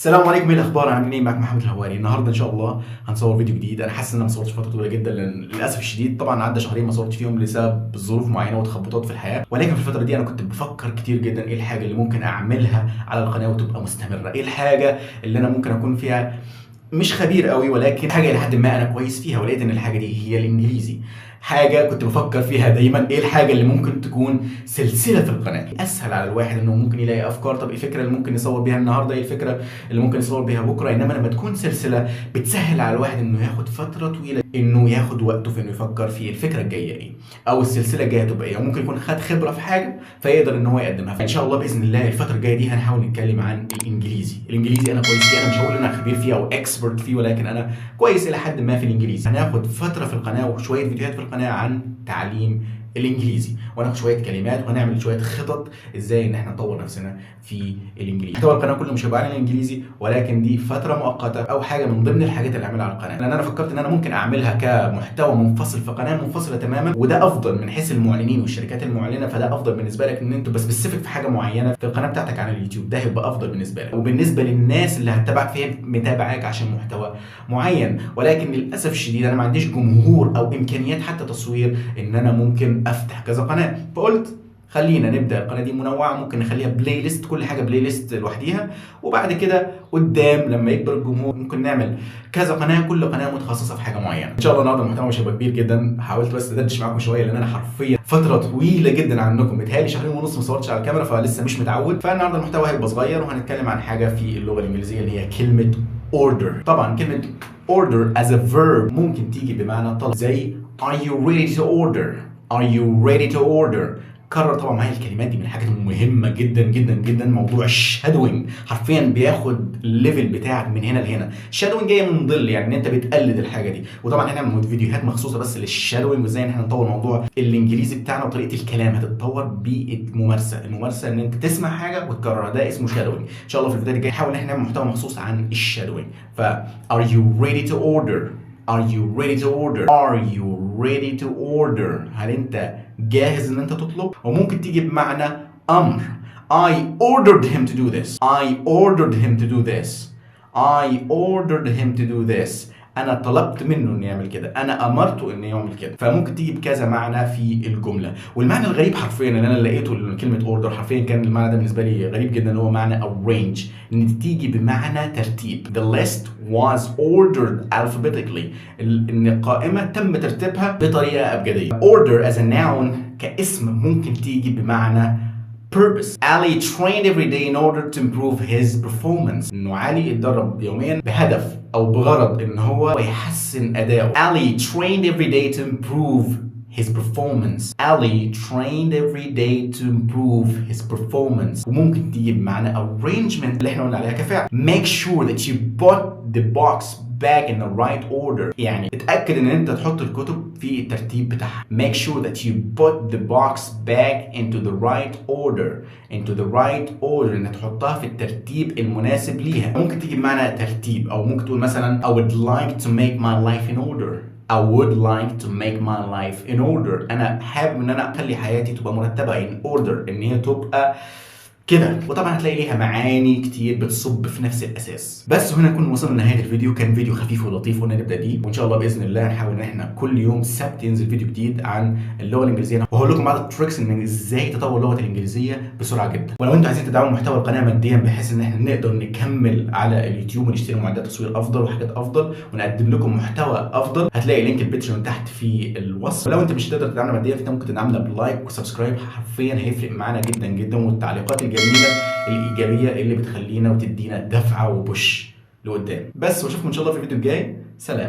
السلام عليكم، ايه الاخبار؟ عاملين ايه؟ معاك محمد الهواري. النهارده ان شاء الله هنصور فيديو جديد. انا حاسس ان انا ما صورتش فتره طويله جدا لان للاسف الشديد طبعا عدى شهرين ما صورتش فيهم لسبب ظروف معينه وتخبطات في الحياه، ولكن في الفتره دي انا كنت بفكر كتير جدا ايه الحاجه اللي ممكن اعملها على القناه وتبقى مستمره، ايه الحاجه اللي انا ممكن اكون فيها مش خبير قوي ولكن حاجه لحد ما انا كويس فيها، ولقيت ان الحاجه دي هي الانجليزي. حاجه كنت بفكر فيها دايما، ايه الحاجه اللي ممكن تكون سلسله في القناه اسهل على الواحد انه ممكن يلاقي افكار. طب ايه الفكره اللي ممكن نصور بيها النهارده؟ ايه الفكره اللي ممكن نصور بيها بكره؟ انما لما تكون سلسله بتسهل على الواحد انه ياخد فتره طويله، انه ياخد وقته في انه يفكر في الفكره الجايه ايه او السلسله الجايه تبقى ايه، وممكن يكون خد خبره في حاجه فيقدر ان هو يقدمها. فان شاء الله باذن الله الفتره الجايه دي هنحاول نتكلم عن الانجليزي انا كويس فيه. انا مش هقول ان انا خبير فيه او اكسبرت فيه، ولكن انا كويس الى حد ما في الانجليزي. هناخد فتره في القناه وشويه فيديوهات في القناه عن تعليم الانجليزي، وناخد شويه كلمات وهنعمل شويه خطط ازاي ان احنا نطور نفسنا في الانجليزي. محتوى القناه كله مش هيبقى عن الانجليزي، ولكن دي فتره مؤقته او حاجه من ضمن الحاجات اللي اعملها على القناه، لان انا فكرت ان انا ممكن اعملها كمحتوى منفصل في قناه منفصله تماما، وده افضل من حيث المعلنين والشركات المعلنه. فده افضل بالنسبه لك ان انت بس سبيسيفيك في حاجه معينه في القناه بتاعتك عن اليوتيوب، ده هيبقى افضل بالنسبه لك وبالنسبه للناس اللي هتتابعك فيها متابعاك عشان محتوى معين. ولكن للاسف الشديد انا ما عنديش جمهور او امكانيات حتى تصوير ان انا ممكن افتح كذا قناه، فقلت خلينا نبدا القناه دي منوعه، ممكن نخليها بلاي ليست، كل حاجه بلاي ليست لوحديها، وبعد كده قدام لما يكبر الجمهور ممكن نعمل كذا قناه، كل قناه متخصصه في حاجه معينه. ان شاء الله النهارده المحتوى مش هيبقى كبير جدا، حاولت بس ادردش معاكم شويه لان انا حرفيا فتره طويله جدا عنكم، متهيألي شهرين ونص ما صورتش على الكاميرا فلسه مش متعود. فالنهارده المحتوى هيبقى صغير وهنتكلم عن حاجه في اللغه الانجليزيه اللي هي كلمه order. طبعا كلمه order as a verb ممكن تيجي بمعنى طلب، زي are you ready to order؟ are you ready to order؟ كرر طبعا معايا الكلمات دي، من الحاجات المهمه جدا جدا جدا. موضوع الشادوينج حرفيا بياخد الليفل بتاعك من هنا لهنا. الشادوينج جايه من ظل، يعني ان انت بتقلد الحاجه دي، وطبعا هنعمل فيديوهات مخصوصه بس للشادوينج وازاي ان احنا نطور موضوع الانجليزي بتاعنا، وطريقه الكلام هتتطور بالممارسه. الممارسه ان انت تسمع حاجه وتكررها، ده اسمه شادوينج. ان شاء الله في الفيديو الجاي نحاول ان احنا نعمل محتوى مخصوص عن الشادوينج. ف are you ready to order؟ Are you ready to order؟ Are you ready to order؟ هل انت جاهز ان انت تطلب؟ وممكن تيجي بمعنى امر. I ordered him to do this. I ordered him to do this. I ordered him to do this. انا طلبت منه انه يعمل كده، انا امرته انه يعمل كده. فممكن تيجي بكذا معنى في الجمله. والمعنى الغريب حرفيا اللي انا لقيته لكلمه اوردر، حرفيا كان المعنى ده بالنسبه لي غريب جدا، اللي هو معنى arrange، ان تيجي بمعنى ترتيب. The list was ordered alphabetically. ان القائمه تم ترتيبها بطريقه ابجديه. Order as a noun كاسم ممكن تيجي بمعنى purpose. Ali trained every day in order to improve his performance. انه علي اتدرب يوميا بهدف او بغرض ان هو يحسن اداؤه. Ali trained every day to improve his performance. Ali trained every day to improve his performance. وممكن تيجي بمعنى arrangement اللي احنا قلنا عليها كفاعل. Make sure that you put the box back in the right order. يعني اتأكد ان انت تحط الكتب في الترتيب بتاعها. Make sure that you put the box back into the right order. Into the right order، ان تحطها في الترتيب المناسب ليها. ممكن تيجي بمعنى ترتيب، او ممكن تقول مثلا I would like to make my life in order. I would like to make my life in order. انا حابب ان انا اخلي حياتي تبقى مرتبة in order، ان هي تبقى كده. وطبعا هتلاقي ليها معاني كتير بتصب في نفس الاساس. بس هنا نكون وصلنا لنهايه الفيديو. كان فيديو خفيف ولطيف قلنا نبدا بيه، وان شاء الله باذن الله نحاول ان احنا كل يوم سبت ينزل فيديو جديد عن اللغه الانجليزيه، وهقول لكم بعض التريكس ان ازاي تطور اللغه الانجليزيه بسرعه جدا. ولو انتوا عايزين تدعموا محتوى القناه ماديا بحيث ان احنا نقدر نكمل على اليوتيوب ونشتري معدات تصوير افضل وحاجات افضل ونقدم لكم محتوى افضل، هتلاقي لينك الباتريون تحت في الوصف. ولو انت مش هتقدر تدعمنا ماديا فانت ممكن تدعمنا بلايك وسبسكرايب، حرفيا هيفرق معانا جدا جدا. والتعليقات الجميله الايجابيه اللي بتخلينا وتدينا دفعه وبوش لقدام. بس واشوفكم ان شاء الله في الفيديو الجاي. سلام.